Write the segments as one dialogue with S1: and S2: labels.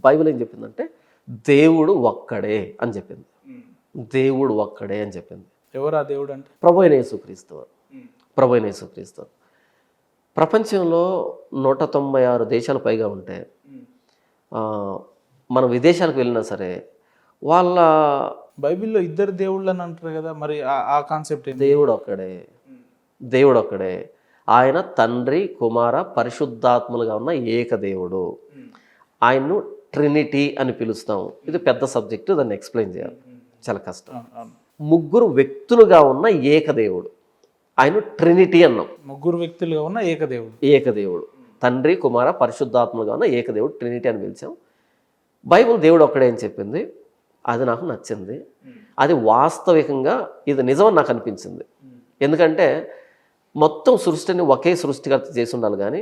S1: Bible ఏం చెప్పిందంటే దేవుడు ఒక్కడే అని చెప్పింది. దేవుడు ఒక్కడే అని చెప్పింది.
S2: ఎవరు ఆ దేవుడు అంటే?
S1: ప్రభువైన యేసుక్రీస్తు. ప్రభువైన యేసుక్రీస్తు. ప్రపంచంలో 196 దేశాలు పైగా ఉంటే మనం విదేశాలకు వెళ్ళినా సరే వాళ్ళ
S2: బైబిల్లో ఇద్దరు దేవుళ్ళు అని అంటారు కదా, మరి ఆ కాన్సెప్ట్ ఏంటి?
S1: దేవుడు ఒక్కడే, దేవుడు ఒక్కడే. ఆయన తండ్రి కుమార పరిశుద్ధాత్మలుగా ఉన్న ఏకదేవుడు. ఆయన్ను ట్రినిటీ అని పిలుస్తాం. ఇది పెద్ద సబ్జెక్టు, దాన్ని ఎక్స్ప్లెయిన్ చేయాలి, చాలా కష్టం. ముగ్గురు వ్యక్తులుగా ఉన్న ఏకదేవుడు, ఆయన ట్రినిటీ అన్నాం.
S2: ముగ్గురు వ్యక్తులుగా ఉన్న ఏకదేవుడు,
S1: ఏకదేవుడు తండ్రి కుమార పరిశుద్ధాత్మలుగా ఉన్న ఏకదేవుడు ట్రినిటీ అని పిలిచాం. బైబిల్ దేవుడు ఒక్కడే అని చెప్పింది. అది నాకు నచ్చింది. అది వాస్తవికంగా ఇది నిజమని నాకు అనిపించింది. ఎందుకంటే మొత్తం సృష్టిని ఒకే సృష్టికర్త చేసి ఉండాలి, కానీ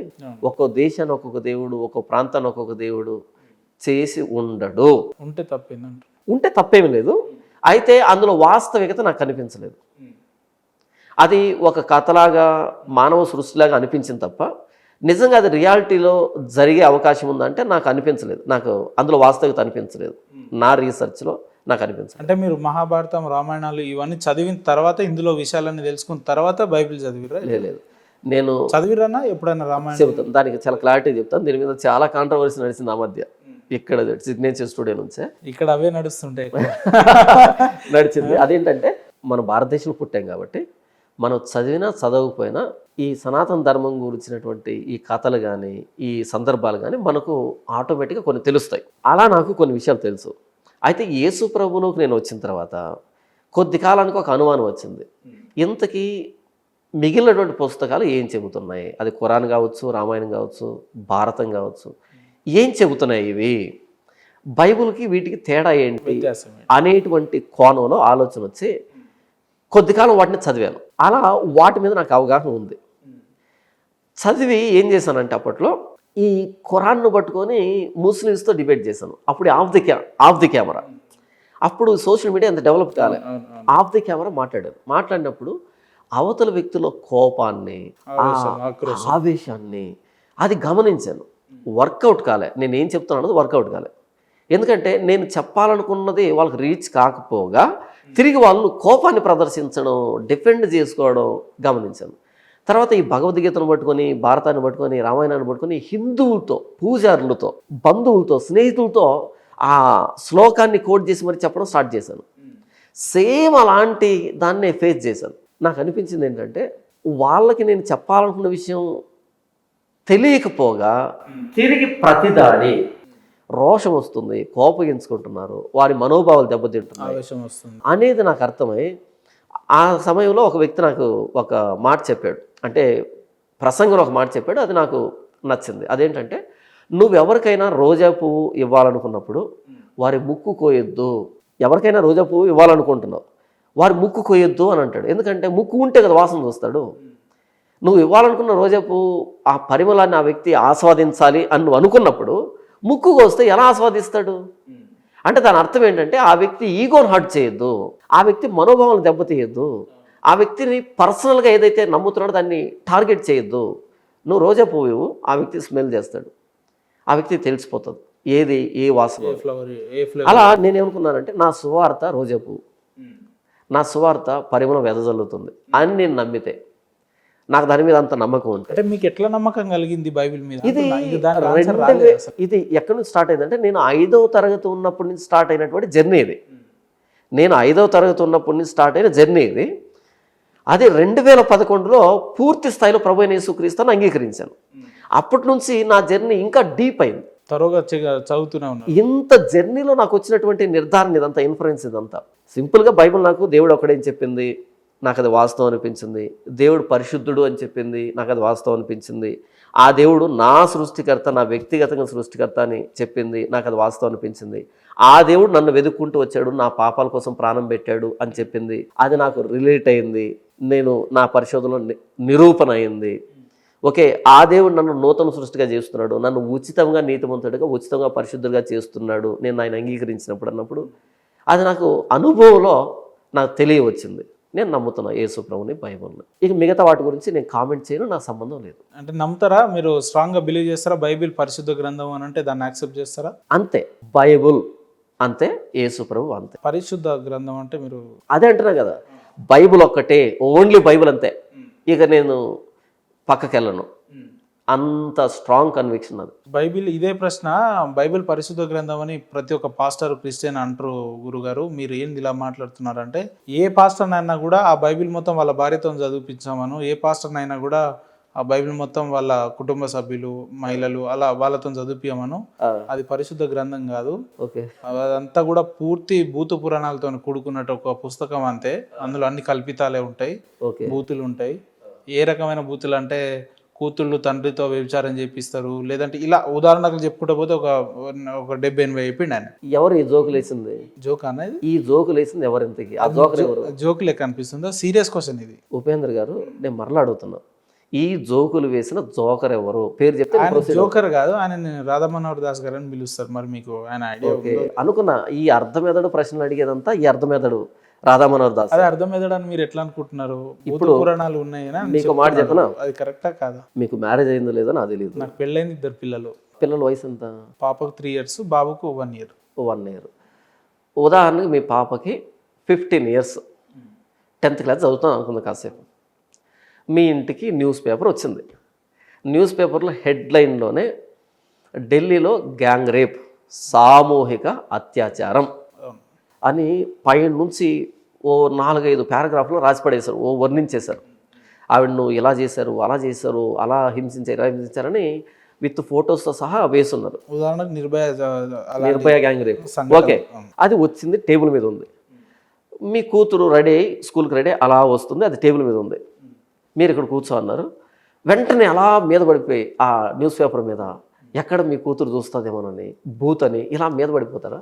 S1: ఒక్కో దేశాన్ని ఒక్కొక్క దేవుడు, ఒక్కో ప్రాంతాన్ని ఒక్కొక్క దేవుడు చేసి ఉండడు. ఉంటే తప్పేమీ లేదు. అయితే అందులో వాస్తవికత నాకు కనిపించలేదు. అది ఒక కథలాగా మానవ సృష్టిలాగా అనిపించింది తప్ప నిజంగా అది రియాలిటీలో జరిగే అవకాశం ఉందంటే నాకు అనిపించలేదు. నాకు అందులో వాస్తవికత అనిపించలేదు. నా రీసెర్చ్లో నాకు అనిపించలేదు.
S2: అంటే మీరు మహాభారతం, రామాయణాలు ఇవన్నీ చదివిన తర్వాత, ఇందులో విషయాలన్నీ తెలుసుకున్న తర్వాత బైబిల్ చదివిరా?
S1: లేదు, నేను
S2: చదివిరానా ఎప్పుడైనా? రామాయణం
S1: చెబుతాను, దానికి చాలా క్లారిటీ చెప్తాను. దీని మీద చాలా కాంట్రవర్సీ నడిచింది ఆ మధ్య. ఇక్కడ సిగ్నేచర్ స్టూడియో నుంచే
S2: ఇక్కడ అవే నడుస్తుంటాయి
S1: నడిచింది. అదేంటంటే మనం భారతదేశంలో పుట్టాం కాబట్టి మనం చదివినా చదవకపోయినా ఈ సనాతన ధర్మం గురించినటువంటి ఈ కథలు కానీ ఈ సందర్భాలు కానీ మనకు ఆటోమేటిక్గా కొన్ని తెలుస్తాయి. అలా నాకు కొన్ని విషయాలు తెలుసు. అయితే యేసు ప్రభువులోకి నేను వచ్చిన తర్వాత కొద్ది కాలానికి ఒక అనుమానం వచ్చింది. ఇంతకీ మిగిలినటువంటి పుస్తకాలు ఏం చెబుతున్నాయి? అది ఖురాన్ కావచ్చు, రామాయణం కావచ్చు, భారతం కావచ్చు, ఏం చెబుతున్నాయి ఇవి? బైబిల్కి వీటికి తేడా ఏంటి అనేటువంటి కోణంలో ఆలోచన వచ్చి కొద్ది కాలం వాటిని చదివాను. అలా వాటి మీద నాకు అవగాహన ఉంది. చదివి ఏం చేశానంటే అప్పట్లో ఈ ఖురాన్ను పట్టుకొని ముస్లిమ్స్తో డిబేట్ చేశాను. అప్పుడు ఆఫ్ ది కెమెరా. అప్పుడు సోషల్ మీడియా అంత డెవలప్ కాలే. ఆఫ్ ది కెమెరా మాట్లాడినప్పుడు అవతల వ్యక్తుల కోపాన్ని, ఆవేశాన్ని అది గమనించాను. వర్కౌట్ కాలే. నేను ఏం చెప్తున్నాను వర్కౌట్ కాలే. ఎందుకంటే నేను చెప్పాలనుకున్నది వాళ్ళకి రీచ్ కాకపోగా తిరిగి వాళ్ళు కోపాన్ని ప్రదర్శించడం, డిఫెండ్ చేసుకోవడం గమనించాను. తర్వాత ఈ భగవద్గీతను పట్టుకొని, భారతాన్ని పట్టుకొని, రామాయణాన్ని పట్టుకొని హిందువులతో, పూజారులతో, బంధువులతో, స్నేహితులతో ఆ శ్లోకాన్ని కోట్ చేసి మరి చెప్పడం స్టార్ట్ చేశాను. సేమ్ అలాంటి దాన్నే ఫేస్ చేశాను. నాకు అనిపించింది ఏంటంటే వాళ్ళకి నేను చెప్పాలనుకున్న విషయం తెలియకపోగా తిరిగి ప్రతిదాడి రోషం వస్తుంది, కోపగించుకుంటున్నారు, వారి మనోభావాలు దెబ్బతింటున్నాయి అనేది నాకు అర్థమై ఆ సమయంలో ఒక వ్యక్తి నాకు ఒక మాట చెప్పాడు. అంటే ప్రసంగంలో ఒక మాట చెప్పాడు, అది నాకు నచ్చింది. అదేంటంటే నువ్వెవరికైనా రోజా పువ్వు ఇవ్వాలనుకున్నప్పుడు వారి ముక్కు కోయొద్దు. ఎవరికైనా రోజా పువ్వు ఇవ్వాలనుకుంటున్నావు, వారి ముక్కు కోయొద్దు అని అంటాడు. ఎందుకంటే ముక్కు ఉంటే కదా వాసన చూస్తాడు. నువ్వు ఇవ్వాలనుకున్న రోజా పువ్వు ఆ పరిమళాన్ని ఆ వ్యక్తి ఆస్వాదించాలి అని నువ్వు అనుకున్నప్పుడు ముక్కు కోస్తే ఎలా ఆస్వాదిస్తాడు? అంటే దాని అర్థం ఏంటంటే ఆ వ్యక్తి ఈగోని హర్ట్ చేయొద్దు, ఆ వ్యక్తి మనోభావాలను దెబ్బతీయొద్దు, ఆ వ్యక్తిని పర్సనల్గా ఏదైతే నమ్ముతున్నాడో దాన్ని టార్గెట్ చేయొద్దు. నువ్వు రోజా పువ్వు ఆ వ్యక్తి స్మెల్ చేస్తాడు, ఆ వ్యక్తికి తెలిసిపోతుంది ఏది ఏ వాసన. అలా నేనేమనుకున్నానంటే నా సువార్త రోజా పువ్వు, నా సువార్త పరిమళం వెదజల్లుతుంది అని నేను నమ్మితే నాకు దాని మీద అంత నమ్మకం ఉంటుంది.
S2: అంటే మీకు ఎట్లా నమ్మకం కలిగింది బైబిల్ మీద?
S1: ఇది ఎక్కడి నుంచి స్టార్ట్ అయిందంటే నేను 5వ తరగతి ఉన్నప్పటి నుంచి స్టార్ట్ అయినటువంటి జర్నీ ఇది. నేను 5వ తరగతి ఉన్నప్పటి నుంచి స్టార్ట్ అయిన జర్నీ ఇది. అది 2011లో పూర్తి స్థాయిలో ప్రభువైన యేసుక్రీస్తుని అంగీకరించాను. అప్పటి నుంచి నా జర్నీ ఇంకా డీప్ అయింది.
S2: త్వరగా చదువుతూనే ఉన్నాను.
S1: ఇంత జర్నీలో నాకు వచ్చినటువంటి నిర్ధారణ ఇదంతా, ఇన్ఫరెన్స్ ఇదంతా. సింపుల్గా బైబిల్ నాకు దేవుడు ఒకడేం చెప్పింది, నాకు అది వాస్తవం అనిపించింది. దేవుడు పరిశుద్ధుడు అని చెప్పింది, నాకు అది వాస్తవం అనిపించింది. ఆ దేవుడు నా సృష్టికర్త, నా వ్యక్తిగతంగా సృష్టికర్త అని చెప్పింది, నాకు అది వాస్తవం అనిపించింది. ఆ దేవుడు నన్ను వెతుక్కుంటూ వచ్చాడు, నా పాపాల కోసం ప్రాణం పెట్టాడు అని చెప్పింది, అది నాకు రిలేట్ అయింది. నేను నా పరిశోధనలో నిరూపణ అయింది. ఓకే, ఆ దేవుడు నన్ను నూతన సృష్టిగా చేస్తున్నాడు, నన్ను ఉచితంగా నీతిమంతుడిగా, ఉచితంగా పరిశుద్ధుడిగా చేస్తున్నాడు నేను ఆయన అంగీకరించినప్పుడు అన్నప్పుడు అది నాకు అనుభవంలో నాకు తెలియవచ్చింది. నేను నమ్ముతున్నా యేసు ప్రభుని, బైబిల్ని. ఇక మిగతా వాటి గురించి నేను కామెంట్ చేయను, నాకు సంబంధం లేదు.
S2: అంటే నమ్ముతారా మీరు? స్ట్రాంగ్గా బిలీవ్ చేస్తారా బైబిల్ పరిశుద్ధ గ్రంథం అని అంటే దాన్ని యాక్సెప్ట్ చేస్తారా?
S1: అంతే, బైబుల్ అంతే, యేసు ప్రభు అంతే.
S2: పరిశుద్ధ గ్రంథం అంటే మీరు
S1: అదే అంటున్నా కదా, బైబుల్ ఒక్కటే, ఓన్లీ బైబుల్ అంతే. ఇక నేను పక్కకి వెళ్ళను, అంత స్ట్రాంగ్ కన్విక్షన్ అది.
S2: బైబిల్ ఇదే ప్రశ్న, బైబిల్ పరిశుద్ధ గ్రంథం అని ప్రతి ఒక్క పాస్టర్ క్రిస్టియన్ అంటారు గురుగారు. మీరు ఏంది ఇలా మాట్లాడుతున్నారంటే, ఏ పాస్టర్ అయినా కూడా ఆ బైబిల్ మొత్తం వాళ్ళ భార్యతో చదివించామను, ఏ పాస్టర్ అయినా కూడా ఆ బైబిల్ మొత్తం వాళ్ళ కుటుంబ సభ్యులు, మహిళలు అలా వాళ్ళతో చదివించమను, అది పరిశుద్ధ గ్రంథం కాదు.
S1: ఓకే,
S2: అదంతా కూడా పూర్తి భూత పురాణాలతో కూడుకున్నట్టు ఒక పుస్తకం అంతే. అందులో అన్ని కల్పితాలే ఉంటాయి, బూతులు ఉంటాయి. ఏ రకమైన బూతులు అంటే కూతుళ్ళు తండ్రితో వ్యభిచారం చేపిస్తారు, లేదంటే ఇలా ఉదాహరణకు చెప్పుకుంటూ పోతే ఒక 70-80 చెప్పిండు ఆయన.
S1: ఎవరు ఈ జోకులు వేసింది?
S2: జోక్ అనేది
S1: ఈ జోకులు వేసింది ఎవరు? ఇంతకి ఆ జోకర్ ఎవరు?
S2: జోక్ లెక్క అనిపిస్తుందా? సీరియస్ క్వశ్చన్ ఇది.
S1: ఉపేంద్ర గారు, నేను మరలా అడుగుతున్నా, ఈ జోకులు వేసిన జోకర్ ఎవరు? పేరు చెప్తే
S2: ఆయన జోకర్ కాదు, ఆయన రాధామనోహర్ దాస్ గారు అని పిలుస్తారు. మరి మీకు ఆయన ఐడియా
S1: అనుకున్నా. ఈ అర్థమెదడు ప్రశ్నలు అడిగేదంతా ఈ అర్థమెదడు రాధామనోహర్ దాస్.
S2: అదే అర్థమెదడని మీరు ఎట్లా అనుకుంటున్నారు? ఇప్పుడు పురాణాలు ఉన్నాయని
S1: మీకు మాట చెప్పనా,
S2: అది కరెక్టా కాదా?
S1: మీకు మ్యారేజ్ అయిందో లేదో నాకు తెలియదు.
S2: నాకు పెళ్ళైంది, 2 పిల్లలు.
S1: పిల్లల వయసు ఎంత?
S2: పాపకు 3 years, బాబుకు 1 year.
S1: 1 year. ఉదాహరణకి మీ పాపకి 15 years, 10th class చదువుతాను అనుకుంది. కాసేపు మీ ఇంటికి న్యూస్ పేపర్ వచ్చింది. న్యూస్ పేపర్లో హెడ్లైన్లోనే ఢిల్లీలో గ్యాంగ్ రేప్, సామూహిక అత్యాచారం అని పైన నుంచి ఓ 4-5 పారాగ్రాఫ్లో రాసిపడేశారు, ఓ వర్ణించేశారు. ఆవిడను ఇలా చేశారు, అలా చేశారు, అలా హింసించారు, ఇలా హింసించారని విత్ ఫొటోస్తో సహా వేస్తున్నారు.
S2: ఉదాహరణకు
S1: నిర్భయ గ్యాంగ్ రేప్. ఓకే, అది వచ్చింది, టేబుల్ మీద ఉంది. మీ కూతురు రెడీ అయ్యి స్కూల్కి రెడీ అలా వస్తుంది, అది టేబుల్ మీద ఉంది. మీరు ఇక్కడ కూర్చో అన్నారు. వెంటనే అలా మీద పడిపోయి ఆ న్యూస్ పేపర్ మీద ఎక్కడ మీ కూతురు చూస్తుందేమోనని, బూత్ అని ఇలా మీద పడిపోతారా?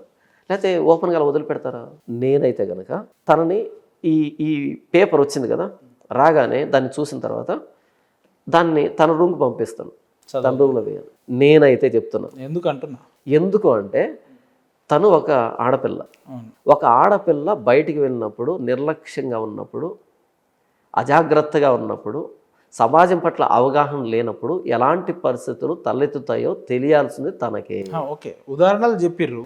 S1: లేకపోతే ఓపెన్గా వదిలిపెడతారా? నేనైతే కనుక తనని ఈ పేపర్ వచ్చింది కదా, రాగానే దాన్ని చూసిన తర్వాత దాన్ని తన రూమ్కి పంపిస్తాను, తన రూమ్లో వేయాలి. నేనైతే చెప్తున్నాను. ఎందుకు అంటే తను ఒక ఆడపిల్ల. ఒక ఆడపిల్ల బయటికి వెళ్ళినప్పుడు, నిర్లక్ష్యంగా ఉన్నప్పుడు, అజాగ్రత్తగా ఉన్నప్పుడు, సమాజం పట్ల అవగాహన లేనప్పుడు ఎలాంటి పరిస్థితులు తలెత్తుతాయో తెలియాల్సింది తనకే.
S2: ఓకే, ఉదాహరణలు చెప్పిర్రు,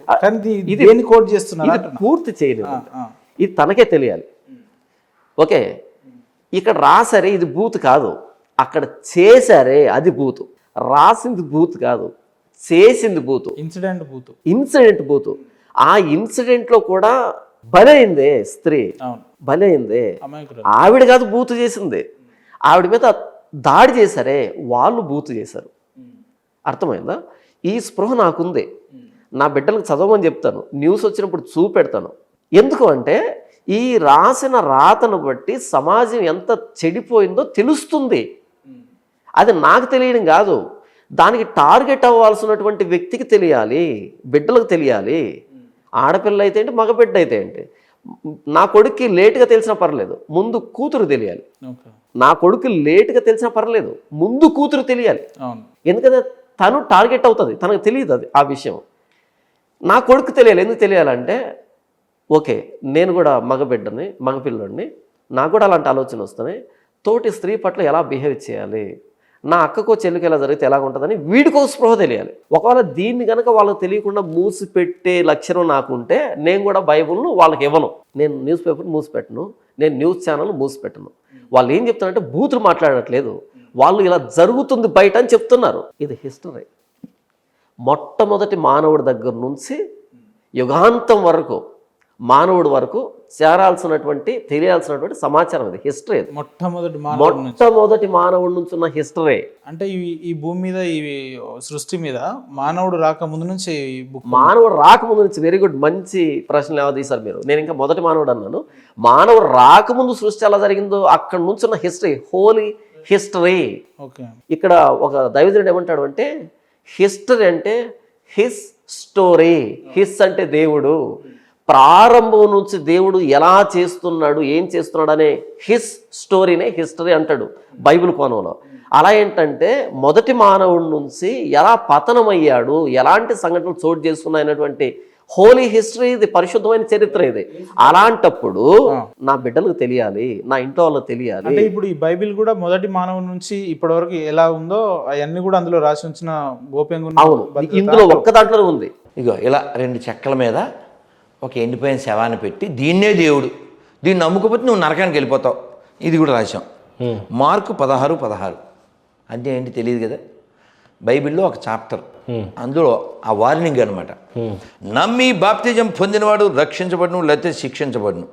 S2: ఇది కోట్ చేస్తున్నారు,
S1: పూర్తి చేయలేదు, ఇది తనకే తెలియాలి. ఓకే, ఇక్కడ రాసరే ఇది బూత్ కాదు, అక్కడ చేశారే అది బూతు. రాసింది బూత్ కాదు, చేసింది బూతు, ఇన్సిడెంట్ బూతు. ఆ ఇన్సిడెంట్లో కూడా బలైందే స్త్రీ, బలైందే ఆవిడ కాదు బూతు చేసింది. ఆవిడ మీద దాడి చేశారే వాళ్ళు బూతు చేశారు. అర్థమైందా? ఈ స్పృహ నాకుంది. నా బిడ్డలకు చదవమని చెప్తాను, న్యూస్ వచ్చినప్పుడు చూపెడతాను. ఎందుకు అంటే ఈ రాసిన రాతను బట్టి సమాజం ఎంత చెడిపోయిందో తెలుస్తుంది. అది నాకు తెలియడం కాదు, దానికి టార్గెట్ అవ్వాల్సినటువంటి వ్యక్తికి తెలియాలి, బిడ్డలకు తెలియాలి. ఆడపిల్ల అయితే ఏంటి, మగబిడ్డ అయితే ఏంటి. నా కొడుక్కి లేటుగా తెలిసినా పర్లేదు, ముందు కూతురు తెలియాలి. నా కొడుకు లేటుగా తెలిసినా పర్లేదు, ముందు కూతురు తెలియాలి. ఎందుకంటే తను టార్గెట్ అవుతుంది, తనకు తెలియదు అది ఆ విషయం. నా కొడుకు తెలియాలి. ఎందుకు తెలియాలంటే ఓకే, నేను కూడా మగబిడ్డని, మగపిల్లడిని, నాకు కూడా అలాంటి ఆలోచన వస్తున్నాయి. తోటి స్త్రీ పట్ల ఎలా బిహేవ్ చేయాలి, నా అక్కకో చెల్లికి ఎలా జరిగితే ఎలా ఉంటుందని వీడికో స్పృహ తెలియాలి. ఒకవేళ దీన్ని కనుక వాళ్ళకి తెలియకుండా మూసిపెట్టే లక్షణం నాకుంటే నేను కూడా బైబుల్ను వాళ్ళకి ఇవ్వను. నేను న్యూస్ పేపర్ మూసిపెట్టను, నేను న్యూస్ ఛానల్ మూసిపెట్టను. వాళ్ళు ఏం చెప్తారంటే బూతులు మాట్లాడట్లేదు, వాళ్ళు ఇలా జరుగుతుంది బయట అని చెప్తున్నారు. ఇది హిస్టరీ. మొట్టమొదటి మానవుడి దగ్గర నుంచి యుగాంతం వరకు మానవుడి వరకు చేరాల్సినటువంటి, తెలియాల్సినటువంటి సమాచారం ఇది, హిస్టరీ. మొట్టమొదటి మానవుడి నుంచి ఉన్న హిస్టరీ.
S2: అంటే ఈ భూమి మీద, ఈ సృష్టి మీద మానవుడు రాకముందు నుంచి,
S1: వెరీ గుడ్, మంచి ప్రశ్నలు ఏమో తీశారు మీరు. నేను ఇంకా మొదటి మానవుడు అన్నాను. మానవుడు రాకముందు సృష్టి ఎలా జరిగిందో అక్కడ నుంచి ఉన్న హిస్టరీ, హోలీ హిస్టరీ. ఇక్కడ ఒక దైవజనుడు ఏమంటాడు అంటే, హిస్టరీ అంటే హిస్ స్టోరీ. హిస్ అంటే దేవుడు, ప్రారంభం నుంచి దేవుడు ఎలా చేస్తున్నాడు, ఏం చేస్తున్నాడు అనే హిస్ స్టోరీనే హిస్టరీ అంటాడు బైబిల్ కోణంలో. అలా ఏంటంటే మొదటి మానవుడి నుంచి ఎలా పతనమయ్యాడు, ఎలాంటి సంఘటనలు చోటు చేసుకున్నాయనేటువంటి హోలీ హిస్టరీ, ఇది పరిశుద్ధమైన చరిత్ర ఇది. అలాంటప్పుడు నా బిడ్డలకు తెలియాలి, నా ఇంట్లో వాళ్ళకి తెలియాలి.
S2: అంటే ఇప్పుడు ఈ బైబిల్ కూడా మొదటి మానవుడి నుంచి ఇప్పటి వరకు ఎలా ఉందో అవన్నీ కూడా అందులో రాసి ఉంచిన గోప్యంగా ఉన్న
S1: అవును,
S2: భద్రత.
S1: ఇందులో ఒక్క దాంట్లోనే ఉంది.
S3: ఇగో ఇలా 2 చెక్కల మీద ఒక ఎండిపోయిన శవాన్ని పెట్టి దీన్నే దేవుడు, దీన్ని నమ్ముకపోతే నువ్వు నరకానికి వెళ్ళిపోతావు, ఇది కూడా రాశాం. మార్కు 16:16 అంటే ఏంటి తెలియదు కదా. బైబిల్లో ఒక చాప్టర్, అందులో ఆ వార్నింగ్ అనమాట. నమ్మి బాప్తిజం పొందినవాడు రక్షించబడును, లేకపోతే శిక్షించబడును.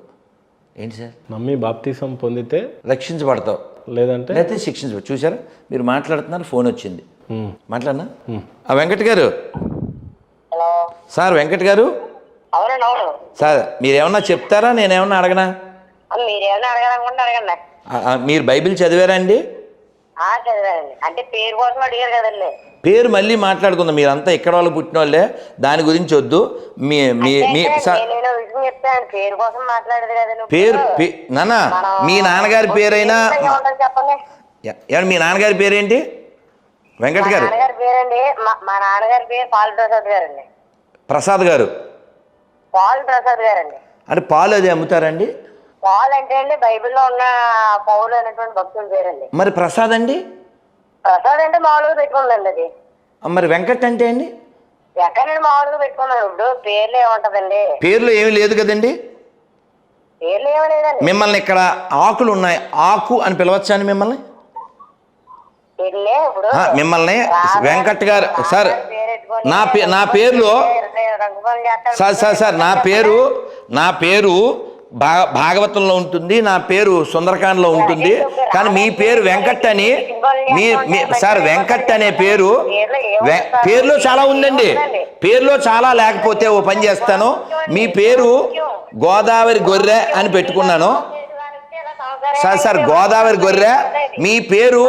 S3: ఏంటి సార్?
S4: నమ్మి బాప్తిసం పొందితే
S3: రక్షించబడతావు, లేకపోతే శిక్షించబడు. చూసారా, మీరు మాట్లాడుతున్నారు, ఫోన్ వచ్చింది, మాట్లాడినా. వెంకట్ గారు, సార్ వెంకట్ గారు, సార్ మీరేమన్నా చెప్తారా, నేనేమన్నా అడగనా? మీరు బైబిల్ చదివారా అండి?
S5: అంటే పేరు కోసం అడిగారు కదండి.
S3: పేరు మళ్ళీ మాట్లాడుకుందాం, మీరంతా ఇక్కడ వాళ్ళు పుట్టిన వాళ్ళే, దాని గురించి వద్దు. మీ మీ మీ
S5: పేరు కోసం మాట్లాడదు కదా.
S3: పేరు నాన్న, మీ నాన్నగారి పేరైనా
S5: చెప్పండి.
S3: మీ నాన్నగారి పేరేంటి? వెంకట్ గారు.
S5: పేరండి, మా నాన్నగారి పేరు పాల్ ప్రసాద్ గారండి.
S3: ప్రసాద్ గారు,
S5: పాల్ ప్రసాద్ గారండి.
S3: అంటే పాలు అది అమ్ముతారండి?
S5: పాల్ అంటే అండి బైబిల్లో ఉన్న పౌలు అనేటువంటి భక్తుల పేరండి.
S3: మరి ప్రసాద్ అండి?
S5: ప్రసాద్ అంటే మామూలుగా పెట్టుకుందండి అది.
S3: మరి వెంకట్ అంటే అండి?
S5: ఎక్కడండి మామూలుగా పెట్టుకున్నాను. ఇప్పుడు పేర్లు ఏముంటదండి?
S3: పేర్లు ఏమీ లేదు కదండి.
S5: పేర్లు ఏమీ లేదండి.
S3: మిమ్మల్ని ఇక్కడ ఆకులు ఉన్నాయి, ఆకు అని పిలవచ్చా అండి మిమ్మల్ని?
S5: ఇప్పుడు
S3: మిమ్మల్ని వెంకట్ గారు సార్, నా పేరులో సార్ నా పేరు భాగవతంలో ఉంటుంది, నా పేరు సుందరకాండలో ఉంటుంది. కానీ మీ పేరు వెంకట్ అని, సార్ వెంకట్ అనే పేరులో చాలా ఉందండి. పేరులో చాలా లేకపోతే ఓ పని చేస్తాను, మీ పేరు గోదావరి గొర్రె అని పెట్టుకున్నాను. సార్ గోదావరి గొర్రె మీ పేరు,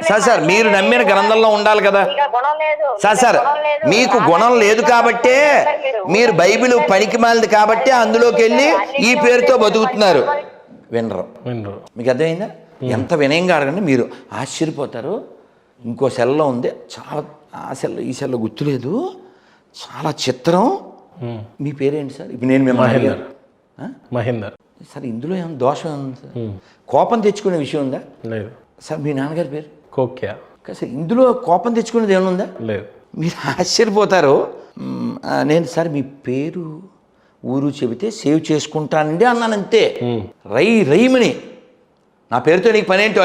S3: సార్ మీరు నమ్మిన గ్రంథంలో ఉండాలి కదా సార్. మీకు గుణం లేదు కాబట్టే, మీరు బైబిల్ పనికి మాలింది కాబట్టి అందులోకి వెళ్ళి ఈ పేరుతో బతుకుతున్నారు. వినరు. మీకు అర్థమైందా? ఎంత వినయంగా అడగండి, మీరు ఆశ్చర్యపోతారు. ఇంకో సెల్లో ఉంది, చాలా ఆ సెల్లో ఈ సెల్లో గుర్తులేదు, చాలా చిత్రం. మీ పేరేంటి సార్? ఇప్పుడు నేను మిమ్మల్ని
S4: మహేందర్
S3: సార్, ఇందులో ఏమైనా దోషం ఉంది సార్? కోపం తెచ్చుకునే విషయం ఉందా?
S4: లేదు
S3: సార్. మీ నాన్నగారి పేరు
S4: కోక్యా.
S3: సార్ ఇందులో కోపం తెచ్చుకునేది ఏమైనా ఉందా?
S4: లేదు.
S3: మీరు ఆశ్చర్యపోతారు. నేను సార్ మీ పేరు ఊరు చెబితే సేవ్ చేసుకుంటానండి అన్నాను, అంతే. రైమని నా పేరుతో నీకు పని ఏంటో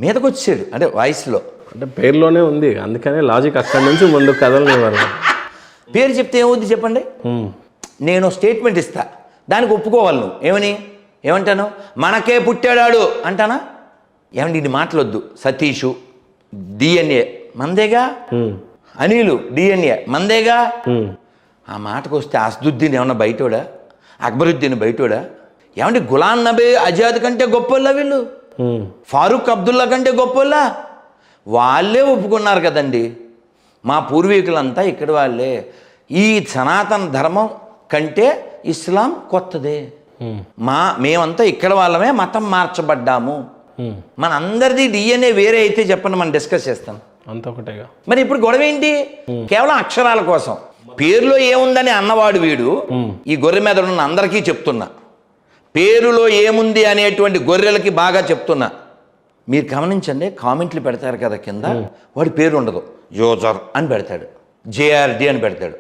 S3: మీదకి వచ్చాడు, అంటే వాయిస్లో,
S4: అంటే పేరులోనే ఉంది, అందుకనే లాజిక్ అక్కడి నుంచి ముందు కదలనివ్వరు.
S3: పేరు చెప్తే ఏమవుద్ది చెప్పండి? నేను స్టేట్మెంట్ ఇస్తా, దానికి ఒప్పుకోవాలి. నువ్వు ఏమంటాను? మనకే పుట్టాడాడు అంటానా? ఏమండి ఇది మాటలొద్దు. సతీషు డిఎన్ఏ మందేగా, అనిలు డిఎన్ఏ మందేగా. ఆ మాటకు వస్తే అసదుద్దీన్ ఏమన్నా బయటోడా? అక్బరుద్దీన్ బయటోడా? ఏమండి గులాం నబీ ఆజాద్ కంటే గొప్పోళ్ళ వీళ్ళు? ఫారూక్ అబ్దుల్లా కంటే గొప్పోళ్ళ? వాళ్ళే ఒప్పుకున్నారు కదండి. మా పూర్వీకులంతా ఇక్కడ వాళ్ళే. ఈ సనాతన ధర్మం కంటే ఇస్లాం కొత్తదే. మేమంతా ఇక్కడ వాళ్ళమే, మతం మార్చబడ్డాము. మన అందరిది డిఎన్ఏ వేరే అయితే చెప్పండి, మనం డిస్కస్ చేస్తాం.
S4: అంత ఒకటేగా.
S3: మరి ఇప్పుడు గొడవ ఏంటి? కేవలం అక్షరాల కోసం. పేరులో ఏముందని అన్నవాడు వీడు. ఈ గొర్రె మీద ఉన్న అందరికీ చెప్తున్నా, పేరులో ఏముంది అనేటువంటి గొర్రెలకి బాగా చెప్తున్నా. మీరు గమనించండి, కామెంట్లు పెడతారు కదా కింద, వాడి పేరు ఉండదు, యూజర్ అని పెడతాడు, జేఆర్డి అని పెడతాడు.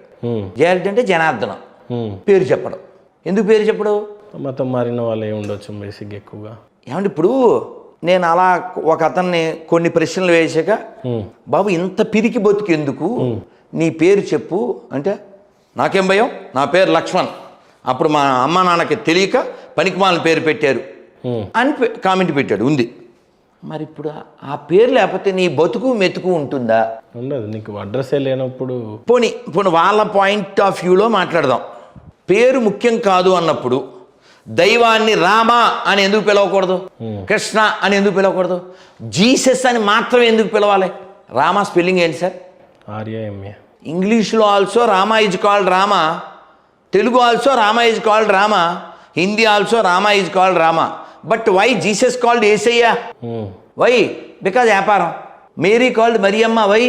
S3: జేఆర్డి అంటే జనార్దనం. పేరు చెప్పడం. ఎందుకు పేరు చెప్పడం?
S4: మతం మారిన వాళ్ళు ఏమి ఉండొచ్చు బేసిక్ ఎక్కువగా.
S3: ఏమంటే ఇప్పుడు నేను అలా ఒక అతన్ని కొన్ని ప్రశ్నలు వేసాక, బాబు ఇంత పిరికి బతుకు ఎందుకు, నీ పేరు చెప్పు అంటే, నాకేం భయం, నా పేరు లక్ష్మణ్, అప్పుడు మా అమ్మ నాన్నకి తెలియక పనికిమాలిన పేరు పెట్టారు అని కామెంట్ పెట్టాడు. ఉంది. మరి ఇప్పుడు ఆ పేరు లేకపోతే నీ బతుకు మెతుకు ఉంటుందా?
S4: ఉండదు. నీకు అడ్రస్సే లేనప్పుడు.
S3: పోనీ వాళ్ళ పాయింట్ ఆఫ్ వ్యూలో మాట్లాడదాం. పేరు ముఖ్యం కాదు అన్నప్పుడు దైవాన్ని రామ అని ఎందుకు పిలవకూడదు? కృష్ణ అని ఎందుకు పిలవకూడదు? జీసస్ అని మాత్రం ఎందుకు పిలవాలి? రామ స్పెల్లింగ్ ఏంటి సార్?
S4: RAMA.
S3: ఇంగ్లీష్లో also Rama is called Rama, Telugu also Rama is called Rama, Hindi also Rama is called Rama. But why Jesus called Yesayya? Why? Because వ్యాపారం. Mary called Mariyamma. వై?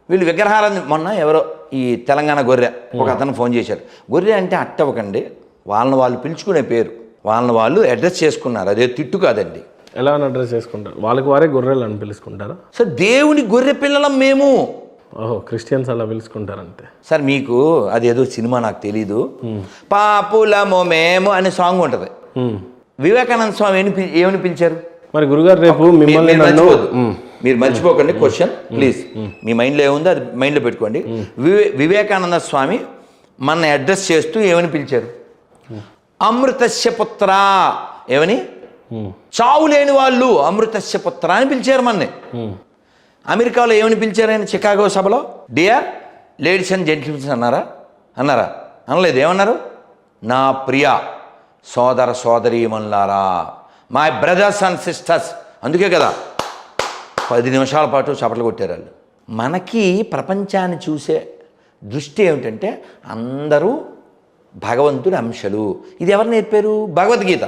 S3: వీళ్ళు విగ్రహాలను, మొన్న ఎవరో ఈ తెలంగాణ గొర్రె ఒక అతను ఫోన్ చేశారు. గొర్రె అంటే అట్టవకండి, వాళ్ళని వాళ్ళు పిలుచుకునే పేరు, వాళ్ళని వాళ్ళు అడ్రస్ చేసుకున్నారు, అదే తిట్టు కాదండి.
S4: ఎలా అడ్రస్ చేసుకుంటారు? వాళ్ళకి వారే గొర్రెలు అని పిలుచుకుంటారా?
S3: సార్ దేవుని గొర్రె పిల్లలం మేము.
S4: ఓహో, క్రిస్టియన్స్ అలా పిలుచుకుంటారు అంతే.
S3: సార్ మీకు అదేదో సినిమా నాకు తెలీదు, పాపులము మేము అనే సాంగ్ ఉంటుంది. వివేకానంద స్వామి ఏమని పిలిచారు?
S4: మరి గురుగారు రేపు మిమ్మల్ని
S3: మీరు మర్చిపోకండి క్వశ్చన్ ప్లీజ్. మీ మైండ్లో ఏముందో అది మైండ్లో పెట్టుకోండి. వివేకానంద స్వామి మన అడ్రస్ చేస్తూ ఏమని పిలిచారు? అమృతస్య పుత్ర. ఏమని? చావు లేని వాళ్ళు అమృతస్య పుత్ర అని పిలిచారు మనని. అమెరికాలో ఏమని పిలిచారు ఆయన చికాగో సభలో? డియర్ లేడీస్ అండ్ జెంటిల్మెన్స్ అన్నారా? అనలేదు. ఏమన్నారు? నా ప్రియ సోదర సోదరీమణులారా, మై బ్రదర్స్ అండ్ సిస్టర్స్. అందుకే కదా 10 నిమిషాల పాటు చప్పట్లు కొట్టారు వాళ్ళు. మనకి ప్రపంచాన్ని చూసే దృష్టి ఏమిటంటే అందరూ భగవంతుడి అంశలు. ఇది ఎవరు నేర్పారు? భగవద్గీత.